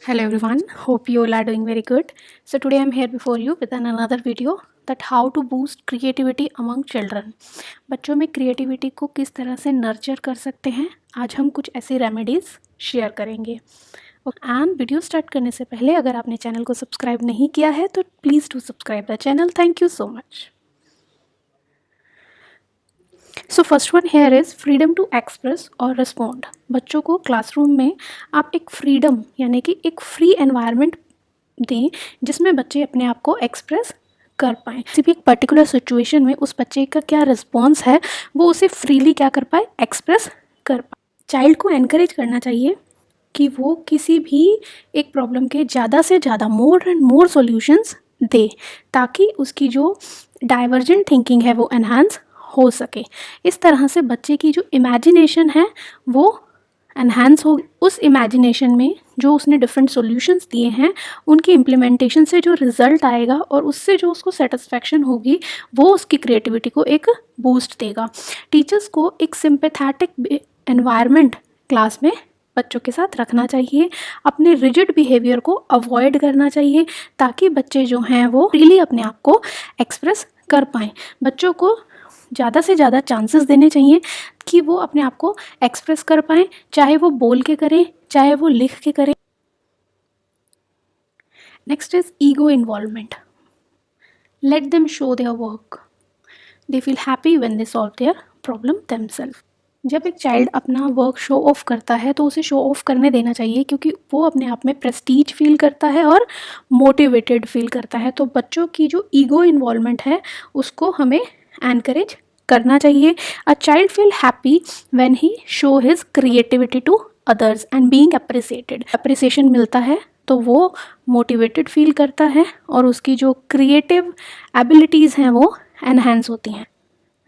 Hello everyone, hope you all are doing very good. So today I'm here before you with another video that how to boost creativity among children. बच्चों में creativity को किस तरह से nurture कर सकते हैं, आज हम कुछ ऐसी रेमेडीज़ शेयर करेंगे। एंड वीडियो स्टार्ट करने से पहले अगर आपने चैनल को सब्सक्राइब नहीं किया है तो please do subscribe the channel. Thank you so much. So first one here is freedom to express और रिस्पॉन्ड। बच्चों को क्लासरूम में आप एक फ्रीडम यानी कि एक फ्री एनवायरनमेंट दें जिसमें बच्चे अपने आप को एक्सप्रेस कर पाएँ। किसी भी एक पर्टिकुलर सिचुएशन में उस बच्चे का क्या रिस्पॉन्स है वो उसे फ्रीली क्या कर पाए, एक्सप्रेस कर पाए। चाइल्ड को एनकरेज करना चाहिए कि वो किसी भी एक प्रॉब्लम के ज़्यादा से ज़्यादा मोर एंड मोर सॉल्यूशंस दे ताकि उसकी जो डाइवर्जेंट थिंकिंग है वो एनहांस हो सके। इस तरह से बच्चे की जो इमेजिनेशन है वो एनहांस हो। उस इमेजिनेशन में जो उसने डिफरेंट सॉल्यूशंस दिए हैं उनकी इम्प्लीमेंटेशन से जो रिज़ल्ट आएगा और उससे जो उसको सेटिस्फैक्शन होगी वो उसकी क्रिएटिविटी को एक बूस्ट देगा। टीचर्स को एक सिंपैथेटिक एनवायरनमेंट क्लास में बच्चों के साथ रखना चाहिए। अपने रिजिड बिहेवियर को अवॉइड करना चाहिए ताकि बच्चे जो हैं वो फ्रीली अपने आप को एक्सप्रेस कर पाएँ। बच्चों को ज़्यादा से ज़्यादा चांसेस देने चाहिए कि वो अपने आप को एक्सप्रेस कर पाएँ, चाहे वो बोल के करें चाहे वो लिख के करें। Next is ego involvement. Let them show their work, they feel happy when they solve their problem themselves. जब एक चाइल्ड अपना वर्क शो ऑफ करता है तो उसे शो ऑफ करने देना चाहिए क्योंकि वो अपने आप में प्रेस्टीज फील करता है और मोटिवेटेड फील करता है। तो बच्चों की जो ईगो इन्वॉल्वमेंट है उसको हमें एनकरेज करना चाहिए। A child feel happy when he show his creativity to others and being appreciated. Appreciation मिलता है तो वो मोटिवेटेड फील करता है और उसकी जो क्रिएटिव एबिलिटीज़ हैं वो एनहांस होती हैं।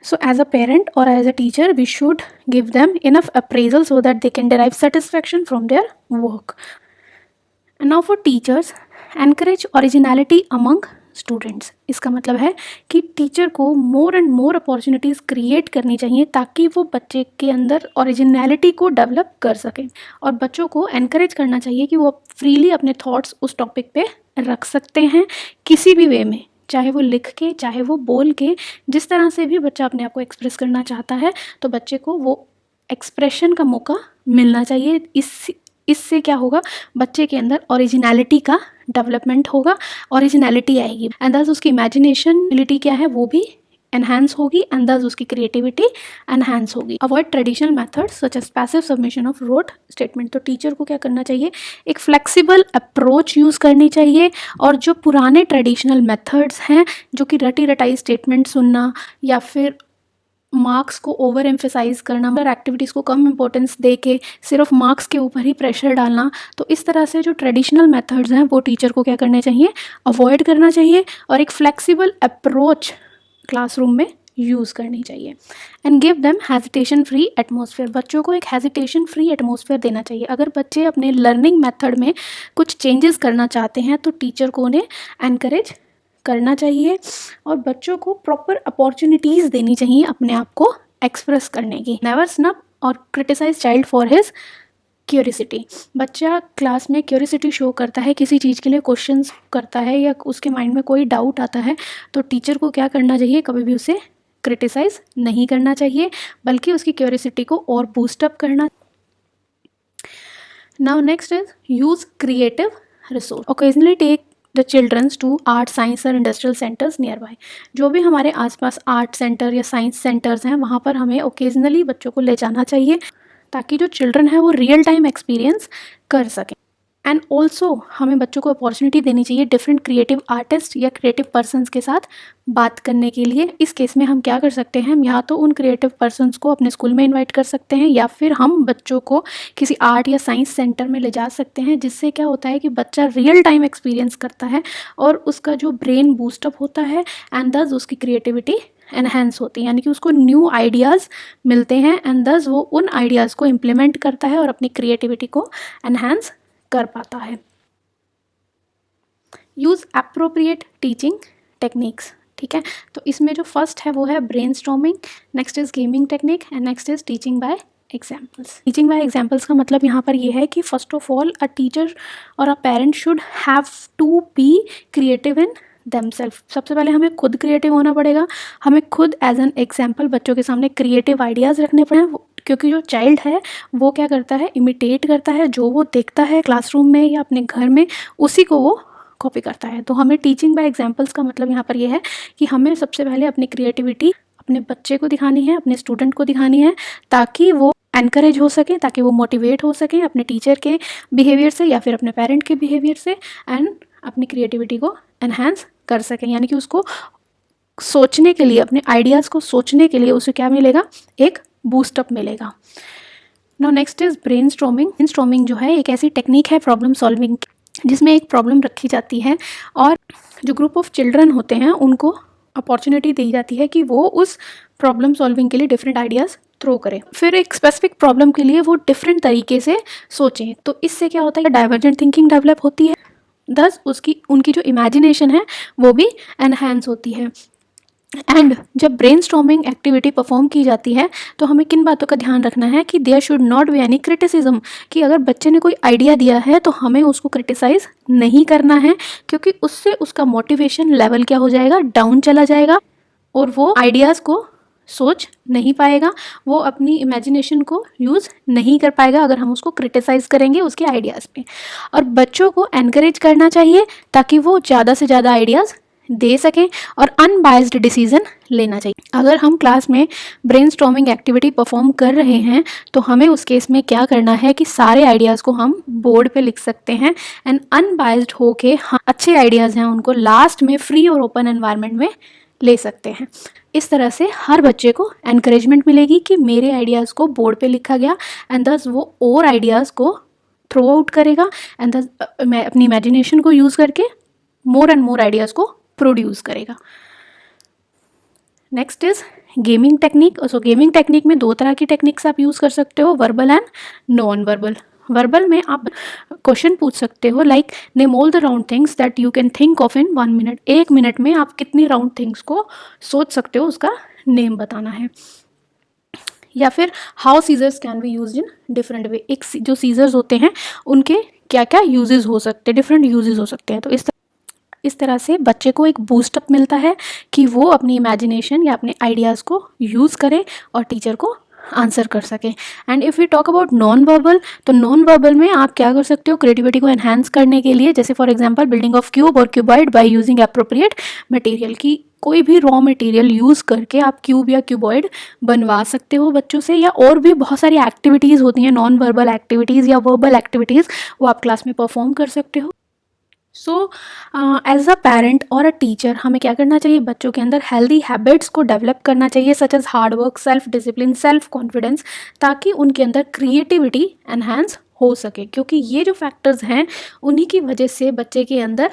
So as a parent or as a teacher, we should give them enough appraisal so that they can derive satisfaction from their work. And now for teachers, encourage originality among students. इसका मतलब है कि teacher को more and more opportunities create करनी चाहिए ताकि वो बच्चे के अंदर ओरिजिनलिटी को डेवलप कर सकें। और बच्चों को एनकरेज करना चाहिए कि वो फ्रीली अपने थॉट्स उस टॉपिक पे रख सकते हैं किसी भी वे में, चाहे वो लिख के चाहे वो बोल के। जिस तरह से भी बच्चा अपने आप को एक्सप्रेस करना चाहता है तो बच्चे को वो एक्सप्रेशन का मौका मिलना चाहिए। इससे क्या होगा, बच्चे के अंदर ओरिजिनलिटी का डेवलपमेंट होगा, ओरिजिनलिटी आएगी एंड दस उसकी इमेजिनेशन एबिलिटी क्या है वो भी एनहांस होगी एंड दस उसकी क्रिएटिविटी एनहांस होगी। Avoid traditional methods such as passive submission of rote statement. तो टीचर को क्या करना चाहिए, एक फ्लेक्सिबल अप्रोच यूज़ करनी चाहिए और जो पुराने ट्रेडिशनल मेथड्स हैं जो कि रटी रटाई स्टेटमेंट सुनना या फिर मार्क्स को ओवर एम्फेसाइज करना, मतलब एक्टिविटीज़ को कम इंपॉर्टेंस दे के सिर्फ मार्क्स के ऊपर ही प्रेशर डालना, तो इस तरह से जो ट्रेडिशनल मेथड्स हैं वो टीचर को क्या करने चाहिए, अवॉइड करना चाहिए और एक फ्लेक्सिबल अप्रोच क्लासरूम में यूज़ करनी चाहिए। And give them hesitation free atmosphere. बच्चों को एक हेजिटेशन फ्री एटमॉस्फेयर देना चाहिए। अगर बच्चे अपने लर्निंग मेथड में कुछ चेंजेस करना चाहते हैं तो टीचर को उन्हें एनकरेज करना चाहिए और बच्चों को प्रॉपर अपॉर्चुनिटीज़ देनी चाहिए अपने आप को एक्सप्रेस करने की। नेवर स्नब और criticise child for his curiosity. बच्चा क्लास में क्यूरियोसिटी शो करता है, किसी चीज़ के लिए क्वेश्चंस करता है या उसके माइंड में कोई डाउट आता है तो टीचर को क्या करना चाहिए, कभी भी उसे क्रिटिसाइज नहीं करना चाहिए बल्कि उसकी क्यूरियोसिटी को और बूस्टअप करना। Now next is use creative resource. Occasionally take the childrens to art science और इंडस्ट्रियल सेंटर्स नियर बाय। जो भी हमारे आसपास आर्ट सेंटर या साइंस सेंटर्स हैं वहाँ पर हमें ओकेजनली बच्चों को ले जाना चाहिए ताकि जो चिल्ड्रन है वो रियल टाइम एक्सपीरियंस कर सकें। एंड ऑल्सो हमें बच्चों को अपॉर्चुनिटी देनी चाहिए डिफरेंट क्रिएटिव आर्टिस्ट या क्रिएटिव पर्सनस के साथ बात करने के लिए। इस केस में हम क्या कर सकते हैं, हम या तो उन क्रिएटिव पर्सनस को अपने स्कूल में इनवाइट कर सकते हैं या फिर हम बच्चों को किसी आर्ट या साइंस सेंटर में ले जा सकते हैं, जिससे क्या होता है कि बच्चा रियल टाइम एक्सपीरियंस करता है और उसका जो ब्रेन बूस्टअप होता है एंड दस उसकी क्रिएटिविटी एनहेंस होती है, यानी कि उसको न्यू आइडियाज़ मिलते हैं एंड दस वो उन आइडियाज़ को इम्प्लीमेंट करता है और अपनी क्रिएटिविटी को एनहेंस कर पाता है। Use appropriate teaching techniques. ठीक है, तो इसमें जो फर्स्ट है वो है brainstorming, next is gaming technique and next is teaching by examples. Teaching by examples का मतलब यहाँ पर ये है कि first of all a teacher और a parent should have to be creative in themselves. सबसे पहले हमें खुद क्रिएटिव होना पड़ेगा, हमें खुद एज एन एग्जाम्पल बच्चों के सामने क्रिएटिव आइडियाज़ रखने पड़े, क्योंकि जो चाइल्ड है वो क्या करता है, इमिटेट करता है, जो वो देखता है क्लासरूम में या अपने घर में उसी को वो कॉपी करता है। तो हमें टीचिंग बाय एग्जाम्पल्स का मतलब यहाँ पर ये है कि हमें सबसे पहले अपनी क्रिएटिविटी अपने बच्चे को दिखानी है, अपने स्टूडेंट को दिखानी है, ताकि वो एनकरेज हो सके, ताकि वो मोटिवेट हो सके अपने टीचर के बिहेवियर से या फिर अपने पेरेंट के बिहेवियर से, एंड अपनी क्रिएटिविटी को एनहांस कर सकें। यानी कि उसको सोचने के लिए, अपने आइडियाज़ को सोचने के लिए उसे क्या मिलेगा, एक बूस्टअप मिलेगा। Now next is brain storming. Brain storming जो है एक ऐसी टेक्निक है प्रॉब्लम सॉल्विंग जिसमें एक प्रॉब्लम रखी जाती है और जो ग्रुप ऑफ चिल्ड्रन होते हैं उनको अपॉर्चुनिटी दी जाती है कि वो उस प्रॉब्लम सॉल्विंग के लिए डिफरेंट आइडियाज़ थ्रो करें, फिर एक स्पेसिफिक प्रॉब्लम के लिए वो डिफरेंट तरीके से सोचें। तो इससे क्या होता है, डाइवर्जेंट थिंकिंग डेवलप होती है, थस उनकी जो इमेजिनेशन है वो भी एनहांस होती है। एंड जब ब्रेन स्टॉर्मिंग एक्टिविटी परफॉर्म की जाती है तो हमें किन बातों का ध्यान रखना है कि there should not be any criticism, कि अगर बच्चे ने कोई आइडिया दिया है तो हमें उसको क्रिटिसाइज़ नहीं करना है, क्योंकि उससे उसका मोटिवेशन लेवल क्या हो जाएगा, डाउन चला जाएगा और वो आइडियाज़ को सोच नहीं पाएगा, वो अपनी इमेजिनेशन को यूज़ नहीं कर पाएगा अगर हम उसको क्रिटिसाइज़ करेंगे उसके आइडियाज़ पे। और बच्चों को एनकरेज करना चाहिए ताकि वो ज़्यादा से ज़्यादा आइडियाज़ दे सकें और अनबायस्ड डिसीजन लेना चाहिए। अगर हम क्लास में ब्रेनस्टॉर्मिंग एक्टिविटी परफॉर्म कर रहे हैं तो हमें उस केस में क्या करना है कि सारे आइडियाज़ को हम बोर्ड पे लिख सकते हैं एंड अनबायस्ड होके हाँ अच्छे आइडियाज़ हैं उनको लास्ट में फ्री और ओपन एनवायरनमेंट में ले सकते हैं। इस तरह से हर बच्चे को एनकरेजमेंट मिलेगी कि मेरे आइडियाज़ को बोर्ड पे लिखा गया एंड दस वो और आइडियाज़ को थ्रो आउट करेगा एंड दस मैं अपनी इमेजिनेशन को यूज़ करके मोर एंड मोर आइडियाज़ को प्रोड्यूस करेगा। Next is gaming technique. So gaming technique में दो तरह की टेक्निक्स आप यूज़ कर सकते हो, verbal and non verbal. Verbal में आप क्वेश्चन पूछ सकते हो like name all the round things that you can think of in 1 minute. 1 minute में आप कितनी राउंड थिंग्स को सोच सकते हो उसका नेम बताना है। या फिर how scissors can be use in different way. एक जो सीजर्स होते हैं उनके क्या क्या यूजेस हो सकते हैं, डिफरेंट यूजेस हो सकते हैं। तो इस तरह से बच्चे को एक बूस्टअप मिलता है कि वो अपनी इमेजिनेशन या अपने आइडियाज़ को यूज़ करे और टीचर को आंसर कर सके। And if we talk about non verbal, तो नॉन वर्बल में आप क्या कर सकते हो क्रिएटिविटी को एनहांस करने के लिए, जैसे for example building of cube और cuboid by using appropriate material, की कोई भी रॉ मटेरियल यूज़ करके आप क्यूब या क्यूबॉइड बनवा सकते हो बच्चों से। या और भी बहुत सारी एक्टिविटीज़ होती हैं नॉन वर्बल एक्टिविटीज़ या वर्बल एक्टिविटीज़, वो आप क्लास में परफॉर्म कर सकते हो। सो एज अ पेरेंट और अ टीचर हमें क्या करना चाहिए, बच्चों के अंदर हेल्दी हैबिट्स को डेवलप करना चाहिए such as hard work, self discipline, self confidence, ताकि उनके अंदर क्रिएटिविटी एनहांस हो सके। क्योंकि ये जो फैक्टर्स हैं उन्हीं की वजह से बच्चे के अंदर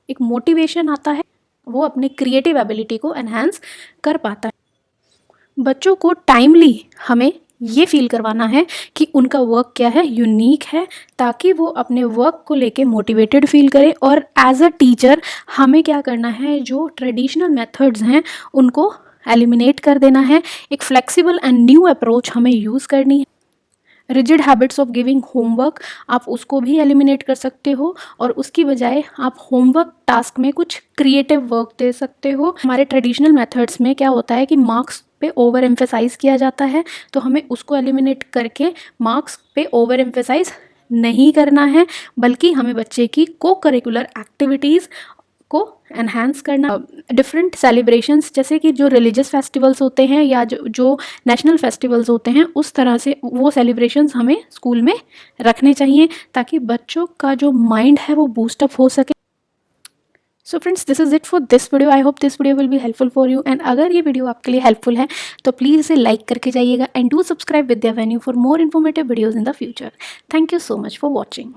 एक मोटिवेशन आता है, वो अपनी क्रिएटिव एबिलिटी को एनहांस कर पाता है। बच्चों को टाइमली हमें ये फील करवाना है कि उनका वर्क क्या है, यूनिक है, ताकि वो अपने वर्क को लेके मोटिवेटेड फील करें। और एज अ टीचर हमें क्या करना है, जो ट्रेडिशनल मेथड्स हैं उनको एलिमिनेट कर देना है, एक फ्लेक्सिबल एंड न्यू अप्रोच हमें यूज़ करनी है। Rigid habits of giving homework, आप उसको भी एलिमिनेट कर सकते हो और उसकी बजाय आप होमवर्क टास्क में कुछ क्रिएटिव वर्क दे सकते हो। हमारे ट्रेडिशनल मेथड्स में क्या होता है कि मार्क्स पे ओवर एम्फेसाइज किया जाता है, तो हमें उसको एलिमिनेट करके मार्क्स पे ओवर एम्फेसाइज नहीं करना है, बल्कि हमें बच्चे की को करिकुलर एक्टिविटीज़ को एनहांस करना। डिफरेंट सेलिब्रेशंस, जैसे कि जो रिलीजियस फेस्टिवल्स होते हैं या जो नेशनल फेस्टिवल्स होते हैं, उस तरह से वो सेलिब्रेशंस हमें स्कूल में रखने चाहिए ताकि बच्चों का जो माइंड है वो बूस्टअप हो सके। So friends, this is it for this video. I hope this video will be helpful for you. And अगर ये वीडियो आपके लिए हेल्पफुल है तो प्लीज़ इसे लाइक करके जाइएगा and do subscribe Vidya venue for more informative videos in the future. Thank you so much for watching.